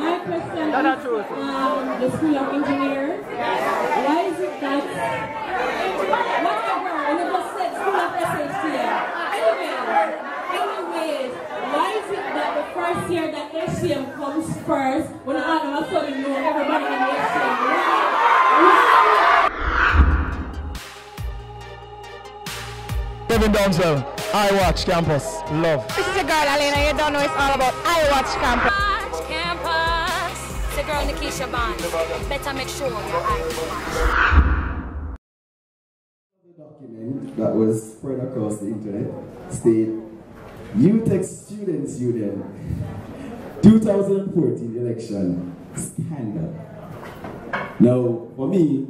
My question is, the School of Engineers, why is it that, whatever, when you just said School of SHTM, anyways, why is it that the first year that HTM comes first, when all of a sudden you know everybody in HTM? Kevin Downswell, I Watch Campus, love. This is your girl Alina, you don't know it's all about I Watch Campus. Watch Campus. It's your girl Nikisha Bond. Better make sure you're I Watch. The document that was spread across the internet state Utech Students Union 2014 election scandal. Now, for me,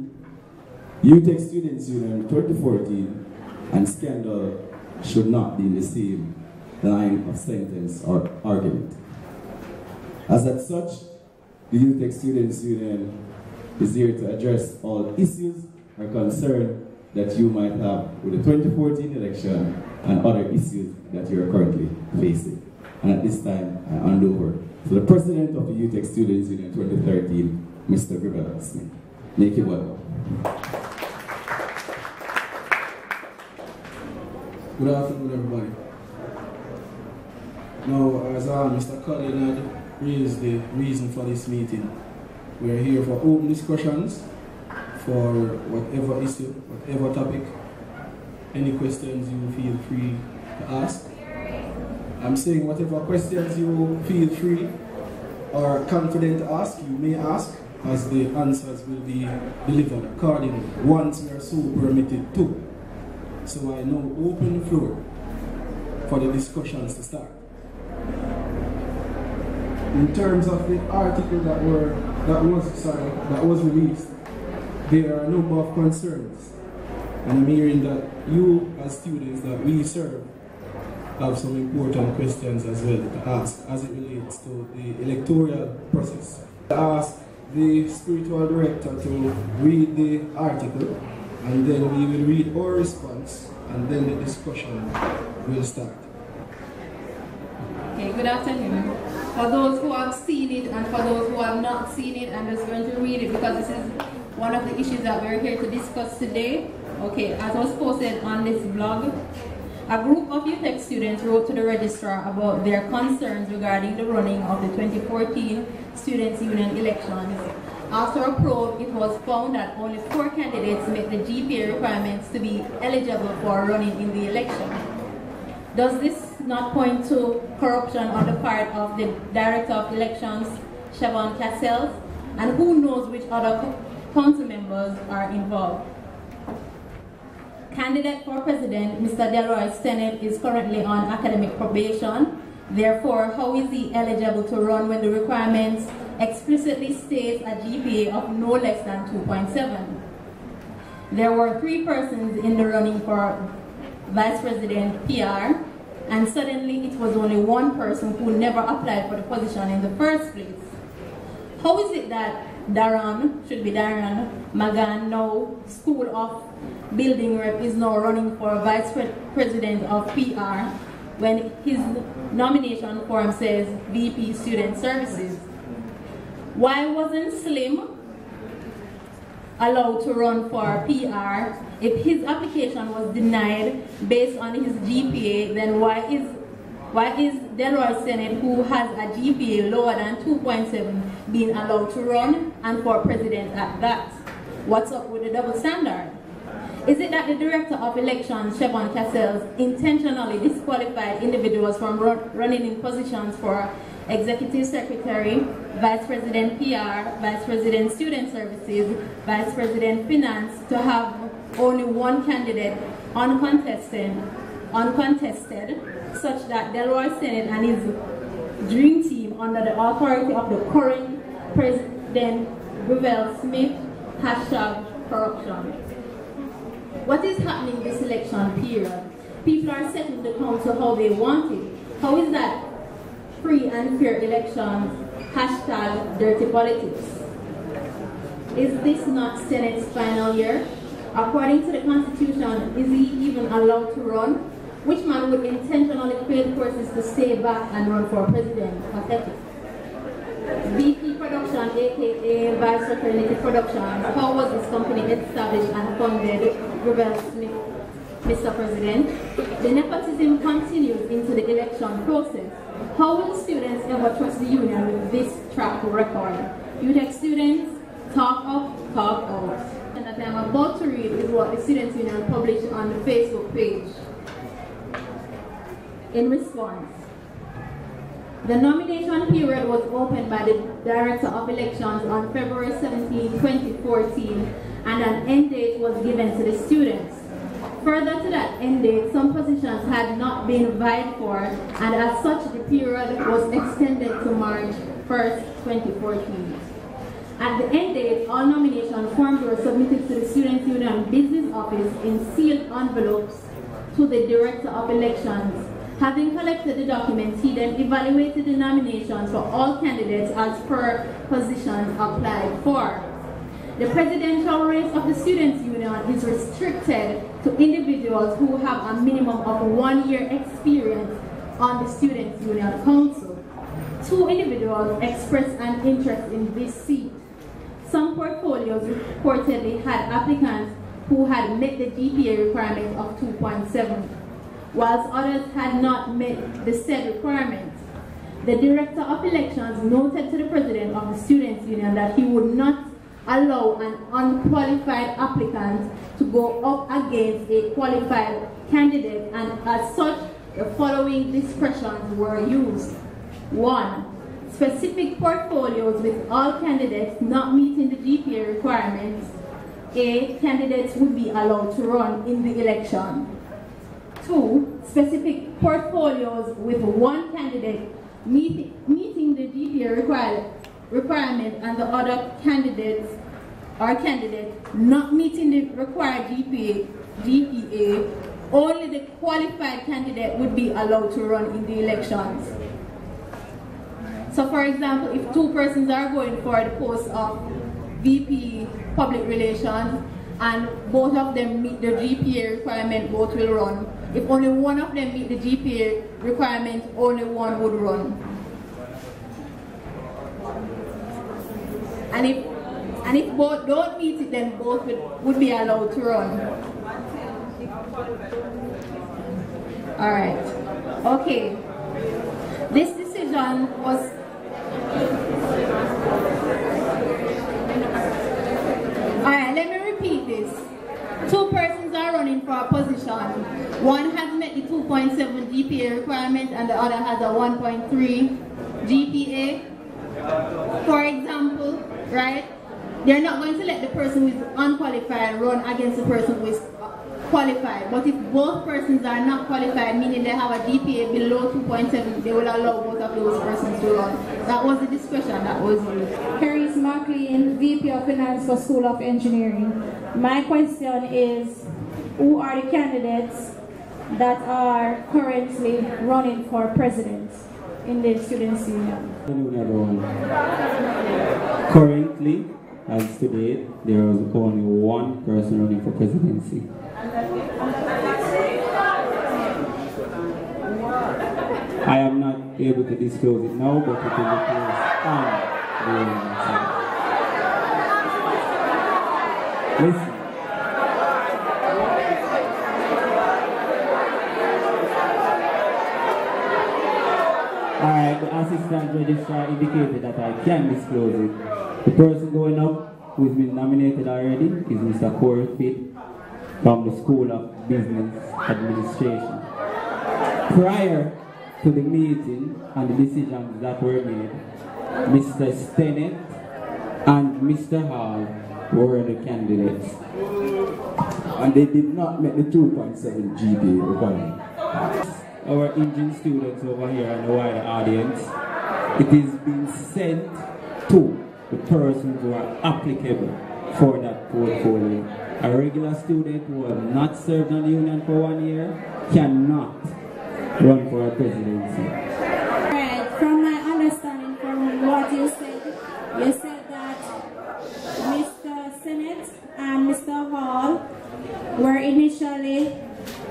Utech Students Union 2014 and scandal should not be in the same line of sentence or argument. As at such, the Utech Students Union is here to address all issues or concerns that you might have with the 2014 election and other issues that you are currently facing. And at this time, I hand over to the President of the Utech Students Union 2013, Mr. Grivel Smith. Make it welcome. Good afternoon, everybody. Now, as Mr. Collin had raised the reason for this meeting, we are here for open discussions for whatever issue, whatever topic. Any questions you feel free to ask. I'm saying whatever questions you feel free or confident to ask, you may ask, as the answers will be delivered accordingly once we are so permitted to. So I now open the floor for the discussions to start. In terms of the article that was released, there are a number of concerns, and I'm hearing that you, as students that we serve, have some important questions as well to ask as it relates to the electoral process. I ask the spiritual director to read the article, and then we will read our response, and then the discussion will start. Okay, good afternoon. For those who have seen it and for those who have not seen it, I'm just going to read it because this is one of the issues that we're here to discuss today. Okay, as was posted on this blog, a group of Utech students wrote to the registrar about their concerns regarding the running of the 2014 Students' Union elections. After a probe, it was found that only 4 candidates met the GPA requirements to be eligible for running in the election. Does this not point to corruption on the part of the Director of Elections, Siobhan Cassell, and who knows which other council members are involved? Candidate for President, Mr. Delroy Sennett, is currently on academic probation. Therefore, how is he eligible to run when the requirements explicitly states a GPA of no less than 2.7? There were 3 persons in the running for Vice President PR, and suddenly it was only 1 person who never applied for the position in the first place. How is it that Darren Magan, now School of Building Rep, is now running for Vice President of PR when his nomination form says VP Student Services? Why wasn't Slim allowed to run for PR? If his application was denied based on his GPA, then why is Delroy Sennett, who has a GPA lower than 2.7, being allowed to run, and for president at that? What's up with the double standard? Is it that the Director of Elections, Siobhan Cassell, intentionally disqualified individuals from running in positions for Executive Secretary, Vice President PR, Vice President Student Services, Vice President Finance, to have only 1 candidate uncontested, such that Delroy Sennett and his dream team, under the authority of the current President Grivel Smith, #corruption. What is happening this election period? People are setting the council how they want it. How is that free and fair elections, #dirty politics? Is this not Senate's final year? According to the Constitution, is he even allowed to run? Which man would intentionally fail courses to stay back and run for president? Pathetic. VP Production, aka Vice Fraternity Productions, how was this company established and funded? Rebel Smith, Mr. President. The nepotism continues into the election process. How will students ever trust the union with this track record? Utech students, talk up, talk out. And that I'm about to read is what the Students' Union published on the Facebook page. In response, the nomination period was opened by the Director of Elections on February 17, 2014, and an end date was given to the students. Further to that end date, some positions had not been vied for, and as such, the period was extended to March 1st, 2014. At the end date, all nomination forms were submitted to the Students' Union Business Office in sealed envelopes to the Director of Elections. Having collected the documents, he then evaluated the nominations for all candidates as per positions applied for. The presidential race of the Students' Union is restricted to individuals who have a minimum of 1 year experience on the Students' Union Council. 2 individuals expressed an interest in this seat. Some portfolios reportedly had applicants who had met the GPA requirement of 2.7. whilst others had not met the said requirement. The Director of Elections noted to the President of the Students' Union that he would not allow an unqualified applicant to go up against a qualified candidate, and as such, the following discretions were used. 1. Specific portfolios with all candidates not meeting the GPA requirements, candidates would be allowed to run in the election. 2. Specific portfolios with 1 candidate meeting the GPA requirement and the other candidates not meeting the required GPA, only the qualified candidate would be allowed to run in the elections. So for example, if 2 persons are going for the post of VP Public Relations and both of them meet the GPA requirement, both will run. If only one of them meet the GPA requirement, only one would run. And if both don't meet it, then both would be allowed to run. All right. Okay. This decision was all right. Let me repeat this. 2 persons are running for a position. One has met the 2.7 GPA requirement and the other has a 1.3 GPA. For example, right? They're not going to let the person who is unqualified run against the person who is qualified. But if both persons are not qualified, meaning they have a GPA below 2.7, they will allow both of those persons to run. That was the discussion that was used. Harris McLean, VP of Finance for School of Engineering. My question is, who are the candidates that are currently running for president in the Students' Union? Hello everyone. Currently, as today, there is only 1 person running for presidency. I am not able to disclose it now, but it will be placed on the website. Listen. Alright, the assistant registrar indicated that I can disclose it. The person going up, who has been nominated already, is Mr. Corey Pitt from the School of Business Administration. Prior to the meeting and the decisions that were made, Mr. Stennett and Mr. Hall were the candidates. And they did not meet the 2.7 GPA requirement. Our engine students over here and the wider audience, it is being sent to the persons who are applicable for that portfolio. A regular student who has not served on the union for 1 year cannot run for a presidency. Right, from my understanding from what you said that Mr. Sennett and Mr. Hall were initially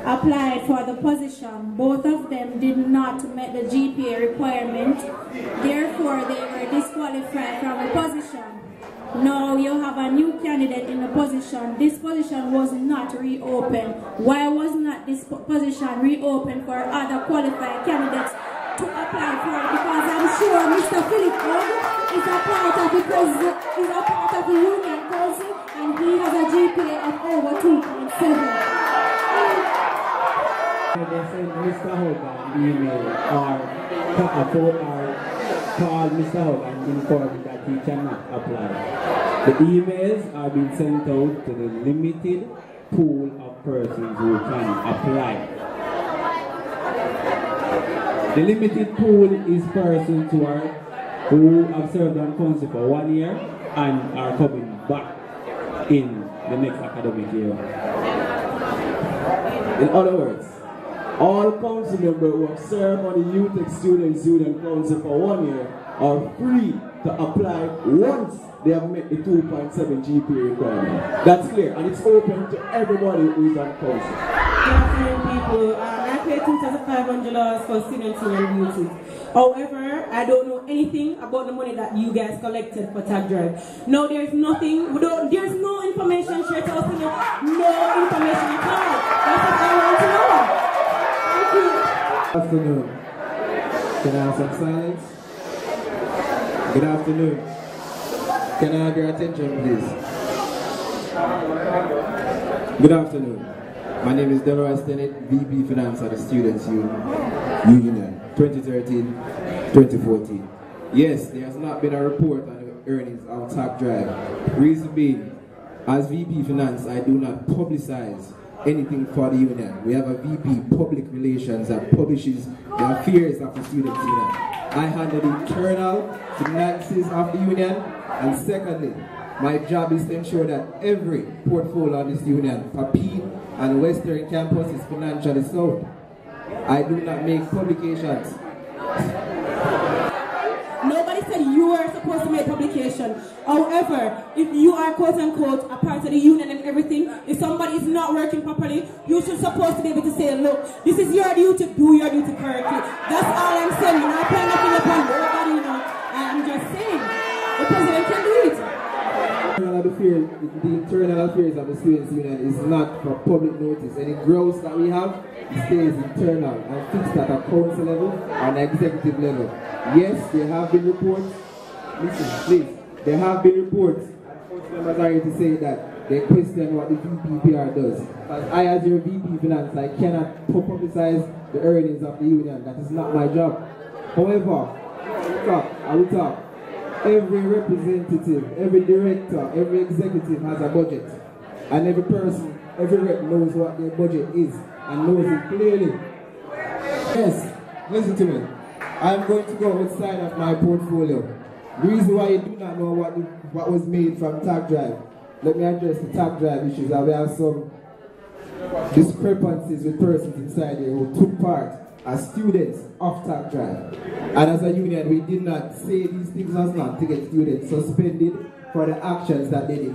applied for the position. Both of them did not meet the GPA requirement. Therefore, they were disqualified from the position. Now you have a new candidate in the position. This position was not reopened. Why was not this position reopened for other qualified candidates to apply for it? Because I'm sure Mr. Philip is a part of the union council, and he has a GPA of over 2.7. They send Mr. Hogan an email or call Mr. Hogan and inform him that he cannot apply. The emails are being sent out to the limited pool of persons who can apply. The limited pool is persons who have served on council for 1 year and are coming back in the next academic year. In other words, all council members who have served on the Utech Student Council for 1 year are free to apply once they have met the 2.7 GPA requirement. That's clear, and it's open to everybody who is on council. Good afternoon, people. I pay $2,500 for students in Utech. However, I don't know anything about the money that you guys collected for tag drive. No, there's nothing. There's no information shared to us. No information at all. That's what I want to know. Thank you. Good afternoon. Can I have some silence? Good afternoon. Can I have your attention, please? Good afternoon. My name is Delroy Stennett, VP Finance at the Students Union, 2013-2014. Yes, there has not been a report on the earnings of TAC Drive. Reason being, as VP Finance, I do not publicize anything for the union. We have a VP Public Relations that publishes the affairs of the Students Union. I handle the internal finances of the union, and secondly, my job is to ensure that every portfolio of this union, Papine and Western Campus, is financially sound. I do not make publications. Nobody said you are supposed to make publication. However, if you are quote-unquote a part of the union and everything, if somebody is not working properly, you should supposed to be able to say, look, this is your duty, do your duty correctly. That's all I'm saying. You're not putting nothing upon nobody, you know. I'm just saying, the president can do it. The internal affairs of the Students Union is not for public notice. Any growth that we have stays internal and fixed at a council level and executive level. Yes, there have been reports. Listen, please. There have been reports, and council members are here to say that they question what the VPPR does. But I, as your VP Finance, I cannot publicize the earnings of the union. That is not my job. However, I will talk. Every representative, every director, every executive has a budget. And every person, every rep knows what their budget is and knows it clearly. Yes, listen to me. I'm going to go outside of my portfolio. The reason why you do not know what was made from TAC Drive, let me address the TAC Drive issues. We have some discrepancies with persons inside here who took part as students of TAC Drive. And as a union, we did not say these things as not to get students suspended for the actions that they did.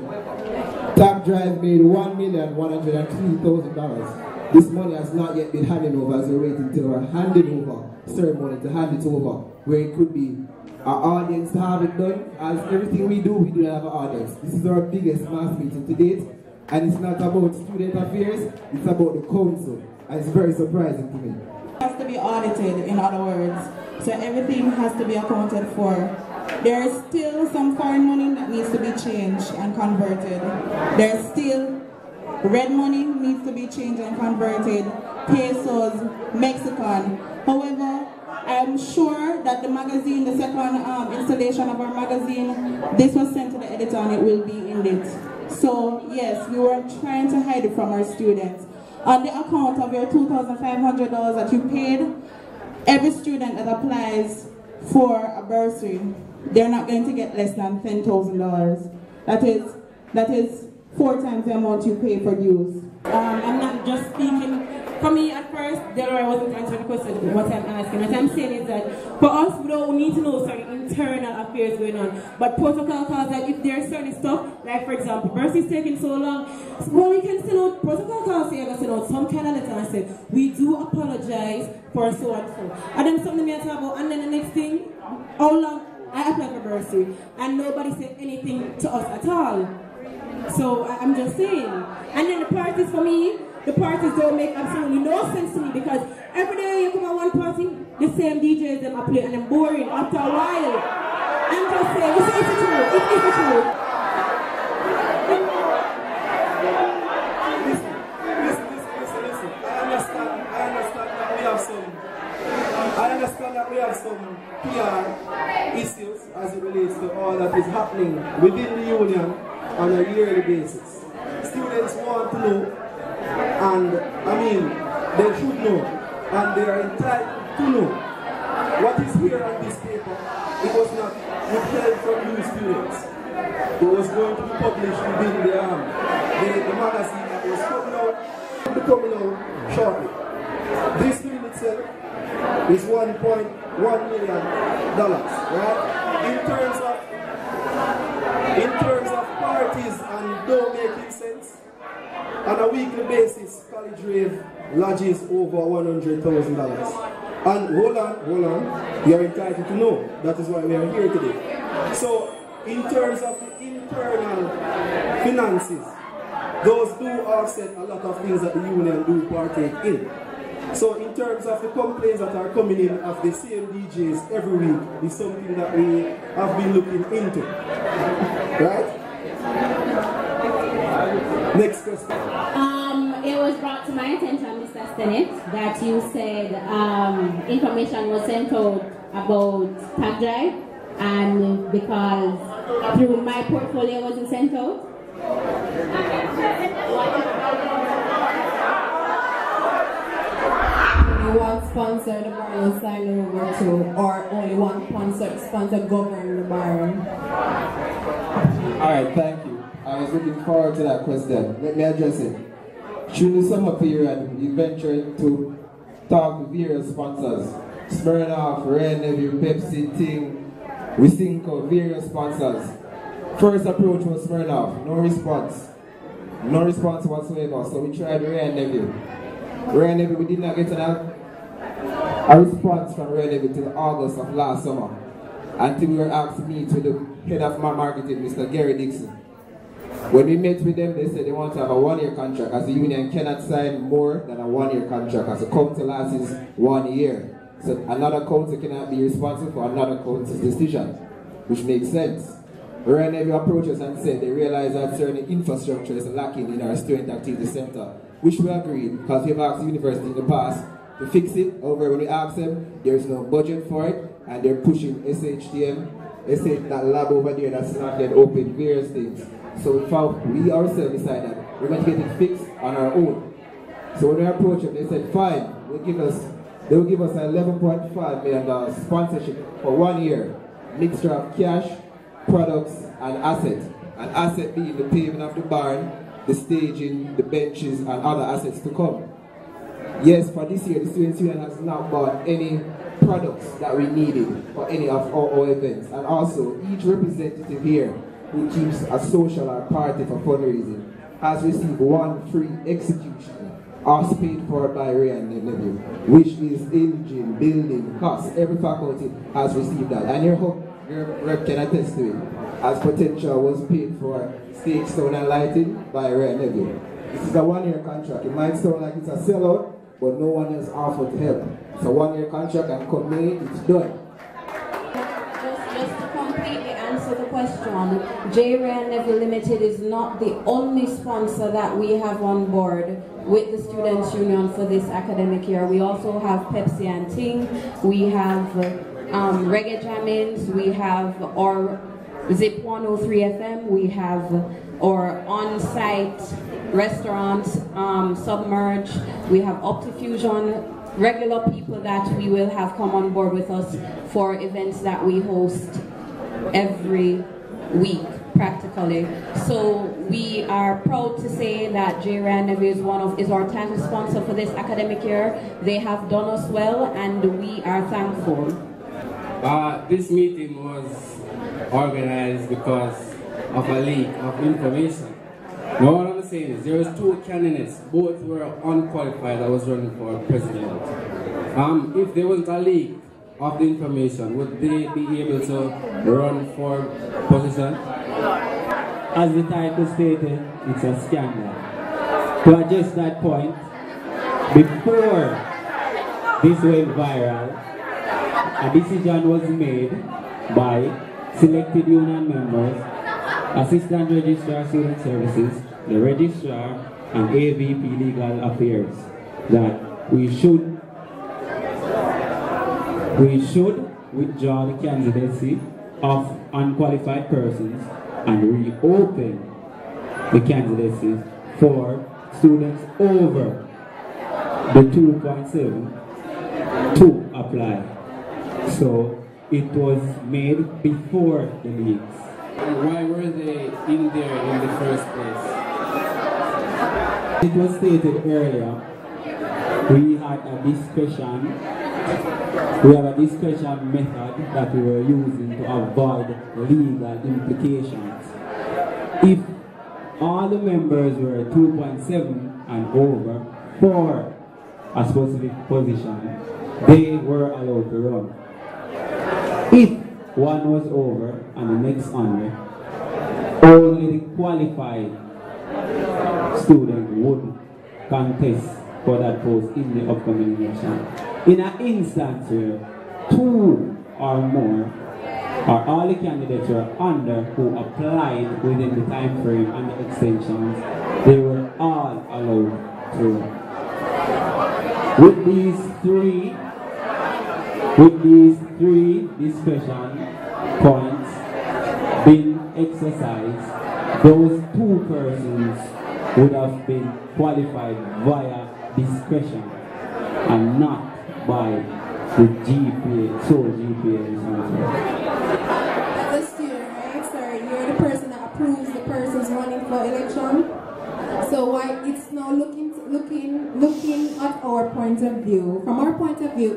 TAC Drive made $1,103,000. This money has not yet been handed over, as we're waiting till our handing over ceremony to hand it over, where it could be our audience to have it done. As everything we do have an audience. This is our biggest mass meeting to date, and it's not about student affairs, it's about the council. And it's very surprising to me. Has to be audited, in other words, so everything has to be accounted for. There is still some foreign money that needs to be changed and converted. There's still red money needs to be changed and converted, pesos, Mexican. However, I'm sure that the magazine, the second installation of our magazine, this was sent to the editor and it will be in it. So yes, we were trying to hide it from our students. On the account of your $2,500 that you paid, every student that applies for a bursary, they're not going to get less than $10,000. That is 4 times the amount you pay for dues. I'm not just speaking for me at first. Delroy wasn't answering the question, what I'm asking. What I'm saying is that for us, we don't need to know certain internal affairs going on. But protocol calls that if there's certain stuff, like for example, birth is taking so long, well, we can send out protocol calls here, send out some kind of letter and say, we do apologize for so and so. And then something we talk about, and then the next thing, how long I applied for bursary, and nobody said anything to us at all. So I'm just saying. And then the parties for me, the parties don't make absolutely no sense to me because every day you come at one party, the same DJs them are playing and they're boring after a while. I'm just saying, it's the truth. It's the truth. Listen. I understand that we have some PR issues as it relates to all that is happening within the union on a yearly basis. Students want to know, and I mean, they should know, and they are entitled to know what is here on this paper. It was not withheld from you students. It was going to be published within the magazine that was coming out shortly. This film itself is $1.1 million, right? In terms of parties and don't making sense, on a weekly basis, college rave lodges over $100,000. And hold on, you're entitled to know. That is why we are here today. So, in terms of the internal finances, those do offset a lot of things that the union do partake in. So in terms of the complaints that are coming in of the same DJs every week is something that we have been looking into. Right? Next question. It was brought to my attention, Mr. Stennett, that you said information was sent out about tag drive, and because through my portfolio wasn't sent out. One sponsor the bar sign over to, or only one sponsor govern the bar? Alright, thank you. I was looking forward to that question. Let me address it. During the summer period, we ventured to talk to various sponsors. Smirnoff, Red Neville, Pepsi, Ting, Wisinko, various sponsors. First approach was Smirnoff, no response. No response whatsoever, so we tried Red Neville. Red Neville, we did not get a response from Red Neville till August of last summer, until we were asked to meet with the head of marketing, Mr. Gary Dixon. When we met with them, they said they want to have a 1-year contract, as the union cannot sign more than a 1-year contract, as the council lasts 1 year. So another council cannot be responsible for another council's decision, which makes sense. Red Neville approached us and said they realized that certain infrastructure is lacking in our student activity center, which we agreed, because we have asked the university in the past to fix it. However, when we asked them, there is no budget for it, and they're pushing SHTM, that lab over there that's not yet open, various things. So we ourselves decided we're going to get it fixed on our own. So when we approached them, they said, fine, they will give us an $11.5 million sponsorship for 1 year, mixture of cash, products, and assets. An asset being the paving of the barn, the staging, the benches, and other assets to come. Yes, for this year, the Students' Union has not bought any products that we needed for any of our events. And also, each representative here who keeps a social or party for fundraising has received 1 free execution, as paid for by Ray and Neville, which is engine, building, costs. Every faculty has received that. And your rep can attest to it, as potential was paid for stage sound and lighting by Ray and Neville. This is a 1-year contract. It might sound like it's a sellout, but no one has offered help. It's a 1-year contract, and come May, it's done. Just to completely answer the question, J. Ray Neville Limited is not the only sponsor that we have on board with the Students' Union for this academic year. We also have Pepsi and Ting, we have Reggae Jammins, we have our Zip 103 FM, we have our on-site restaurants, Submerge, we have Optifusion, regular people that we will have come on board with us for events that we host every week. practically. So we are proud to say that J-Rand is our title sponsor for this academic year. They have done us well, and we are thankful. This meeting was organized because of a leak of information. Now what I'm saying is there was two candidates, both were unqualified that was running for president. If there wasn't a leak of the information, would they be able to run for position? As the title stated, it's a scandal. To address that point, before this went viral, a decision was made by selected union members, Assistant Registrar of Student Services, the Registrar, and AVP Legal Affairs, that we should withdraw the candidacy of unqualified persons and reopen the candidacy for students over the 2.7 to apply. So it was made before the leaks. And why were they in there in the first place? It was stated earlier, we had a discussion method that we were using to avoid legal implications. If all the members were 2.7 and over for a specific position, they were allowed to run. If one was over and the next under, only the qualified student would contest for that post in the upcoming election. In an instance where two or more, or all the candidates were under who applied within the time frame and the extensions, they were all allowed to run. With these three discussion points being exercised, those two persons would have been qualified via discretion and not by the sole GPA responsible. As a student, right, sir, you're the person that approves the persons running for election. So why it's now looking at our point of view. From our point of view,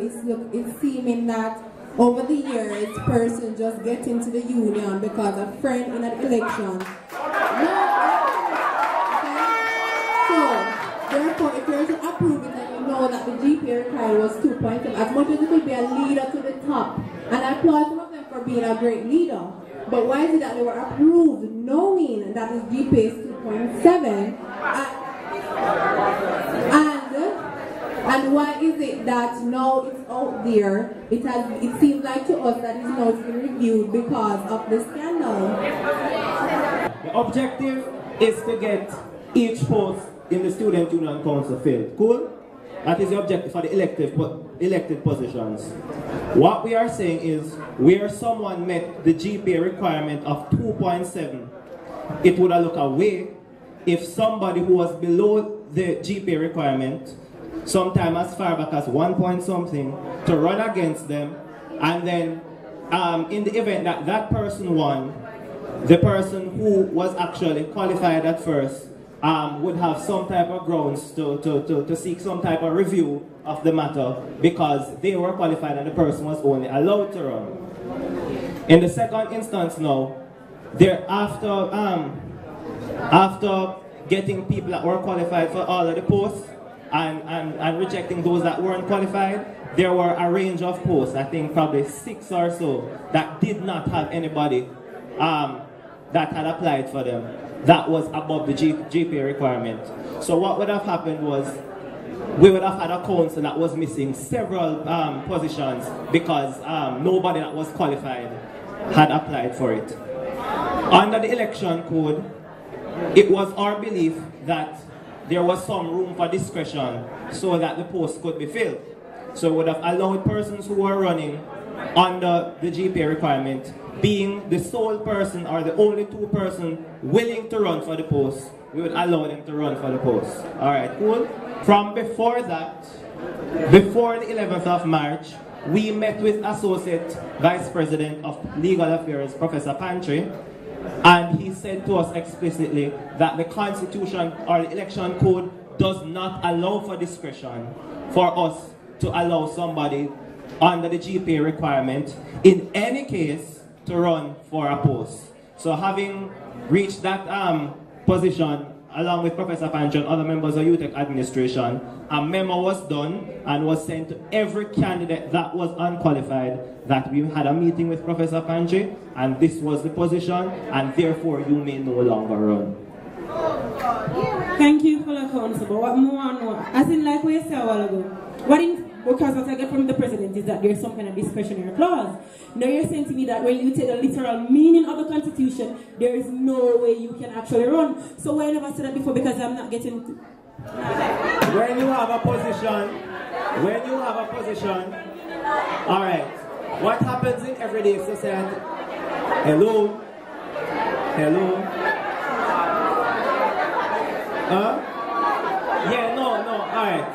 it's seeming that over the years, person just get into the union because a friend in an election. So therefore, if you're to approve it and you know that the GPA required was 2.7, as much as it could be a leader to the top, and I applaud some of them for being a great leader, but why is it that they were approved knowing that his GPA is 2.7? And why is it that now it's out there? It seems like to us that it's now been reviewed because of the scandal. The objective is to get each post in the Student Union Council filled. Cool? That is the objective for the elected positions. What we are saying is, where someone met the GPA requirement of 2.7, it would have looked away if somebody who was below the GPA requirement, sometime as far back as 1 point something, to run against them, and then in the event that that person won, the person who was actually qualified at first would have some type of grounds to seek some type of review of the matter because they were qualified and the person was only allowed to run. In the second instance now, after getting people that were qualified for all of the posts and rejecting those that weren't qualified, there were a range of posts, I think probably 6 or so, that did not have anybody that had applied for them that was above the GPA requirement. So what would have happened was we would have had a council that was missing several positions because nobody that was qualified had applied for it. Under the election code, it was our belief that there was some room for discretion so that the post could be filled. So it would have allowed persons who were running under the GPA requirement, being the sole person or the only two person willing to run for the post, we would allow them to run for the post. Alright, cool? From before that, before the 11th of March, we met with Associate Vice President of Legal Affairs, Professor Pantry, And he said to us explicitly that the Constitution or the election code does not allow for discretion for us to allow somebody under the GPA requirement in any case to run for a post. So having reached that position, along with Professor Pancho and other members of Utech administration, a memo was done and was sent to every candidate that was unqualified that we had a meeting with Professor Pancho and this was the position and therefore you may no longer run. Thank you for the counsel, but what more and more? As in like we said a while ago, because what I get from the president is that there's some kind of discretionary clause. Now you're saying to me that when you take the literal meaning of the Constitution, there is no way you can actually run. So why I never said that before? Because I'm not getting... When you have a position, all right, what happens in everyday society? Hello? Yeah, no, all right.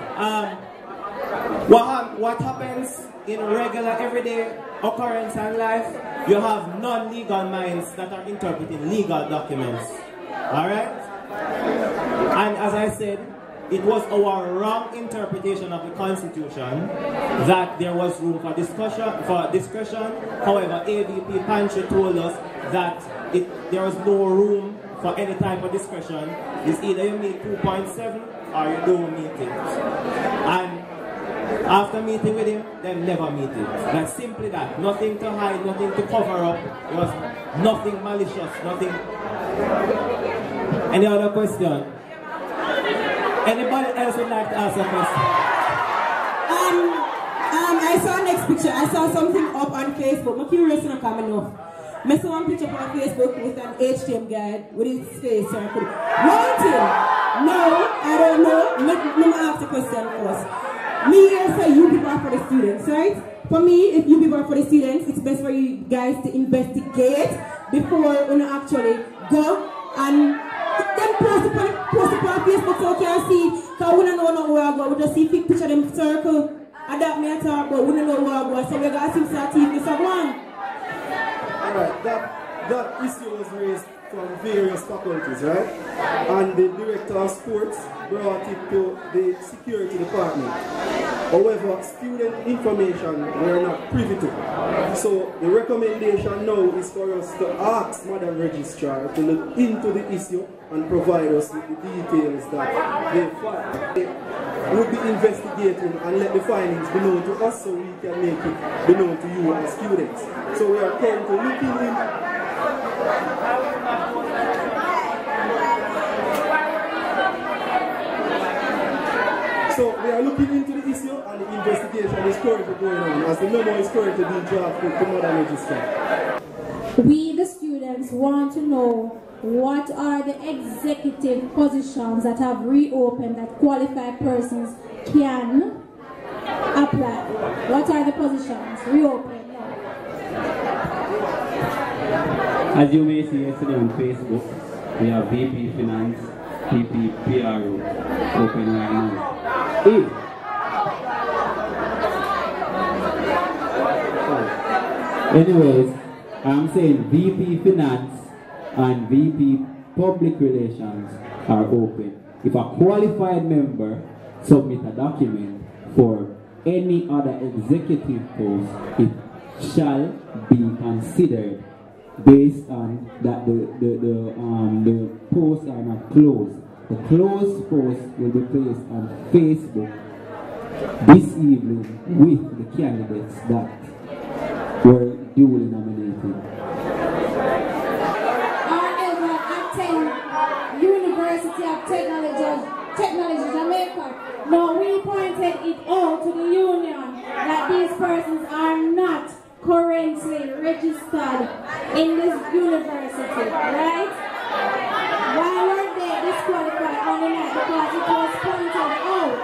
What happens in regular everyday occurrence in life? You have non-legal minds that are interpreting legal documents. Alright? And as I said, it was our wrong interpretation of the Constitution that there was room for discussion, for discretion. However, AVP Pancho told us that there was no room for any type of discretion. It's either you meet 2.7 or you don't meet it. And after meeting with him, they never meet it. That's simply that. Nothing to hide, nothing to cover up. There was nothing malicious, nothing. Any other question? Anybody else would like to ask a question? I saw next picture. I saw something up on Facebook. I'm curious enough coming off. I saw one picture on Facebook with an HTM guy with his face circled. Want him? No, I don't know. Let me ask the question first. Me here say you people are for the students, right? For me, if you people are for the students, it's best for you guys to investigate before you actually go and then post it on Facebook so you can see. Because we don't know where I go. We just see big picture them circle. And that may talk about we don't know where I go. So we got to see our TV one. Alright, that issue was raised from various faculties, right? And the director of sports brought it to the security department. However, student information we are not privy to. So the recommendation now is for us to ask Madam Registrar to look into the issue and provide us with the details that they would be investigating and let the findings be known to us so we can make it be known to you as students. So we are currently looking in. So we are looking into the issue and the investigation is currently going on as the memo is currently being drafted to Madam Registrar. We, the students, want to know what are the executive positions that have reopened that qualified persons can apply. What are the positions reopened? As you may see yesterday on Facebook, we have VP Finance, VP PRO open right now. Anyways, I'm saying VP Finance and VP Public Relations are open. If a qualified member submit a document for any other executive post, it shall be considered based on that the posts are not closed. The closed post will be placed on Facebook this evening with the candidates that were duly nominated. However, attend University of Technology Jamaica. Now we pointed it out to the union that these persons are not currently registered in this university, right? Why were they disqualified on the night? Because it was pointed out.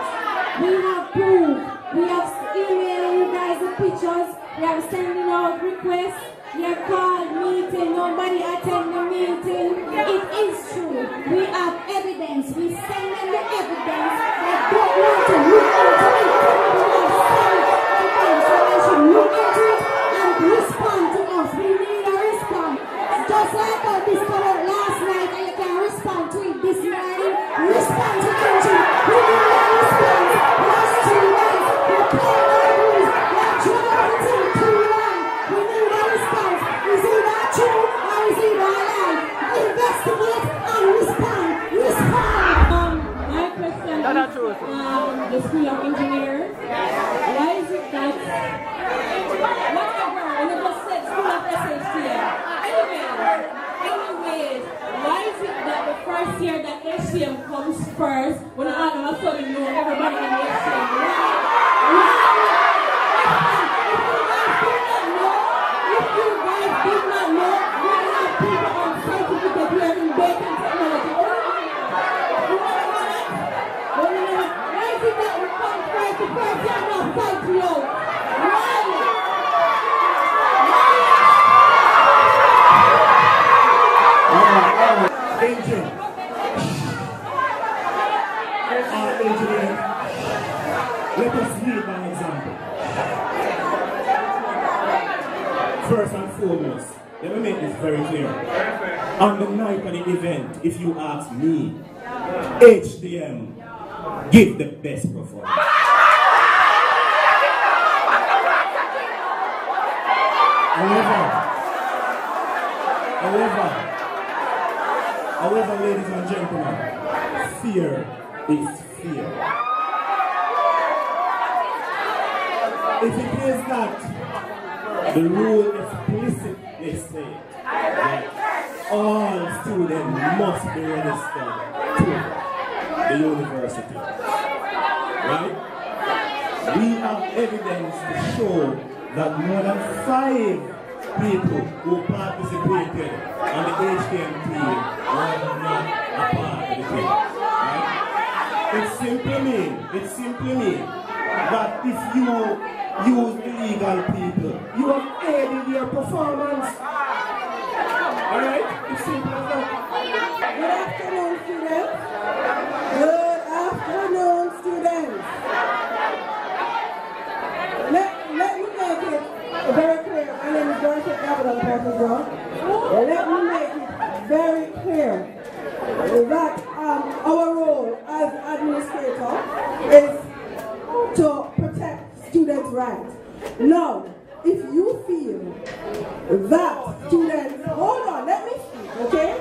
We have proof. We have emailed you guys the pictures. We are sending out requests. We have called meeting. Nobody attend the meeting. It is true. We have evidence. We send them the evidence. They don't want to look into it. We have sent evidence. So they should look into it and respond to us. We need a response. Just like this come out last night and you can respond to it this morning. Respond to it. We need a response. Last 2 months, we're playing our rules. We're trying everything too long. We need a response. Is it not true or is it not lie? Investigate and respond. Respond. My question is, the School of Engineering. Why is it that whatever, when you just said School of SHTM, anyways, why is it that the first year that HTM comes first, when all of a sudden know everybody in the HTM? If you guys did not know, we have people on certificate here in baking technology. Why is it that we come first to first year and not fight you out? Engineering. Let us lead by example. First and foremost, let me make this very clear. On the night of the event, if you ask me, HDM give the best performance. However, ladies and gentlemen, fear is fear. If it is that the rule explicitly says that all students must be registered to the university, right? We have evidence to show that more than 5 people who participated on the HTM team were not a part of the team. Right? It simply means that if you use illegal people, you have aided their performance. Alright? It's simple as that. Good afternoon, students. Good afternoon, students. Let me make it very clear. My name is Dorothy Capital Portugal. Let me make it very clear that our role as administrator is to protect students' rights. Now, if you feel that students, hold on, let me speak, okay?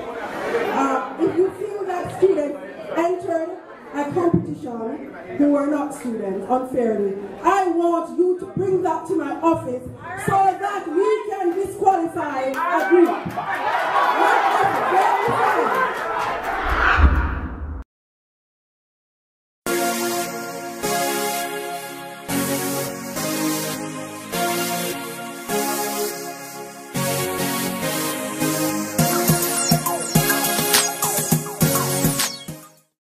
If you feel that students entered a competition who were not students unfairly, I want you to bring that to my office so that we can disqualify a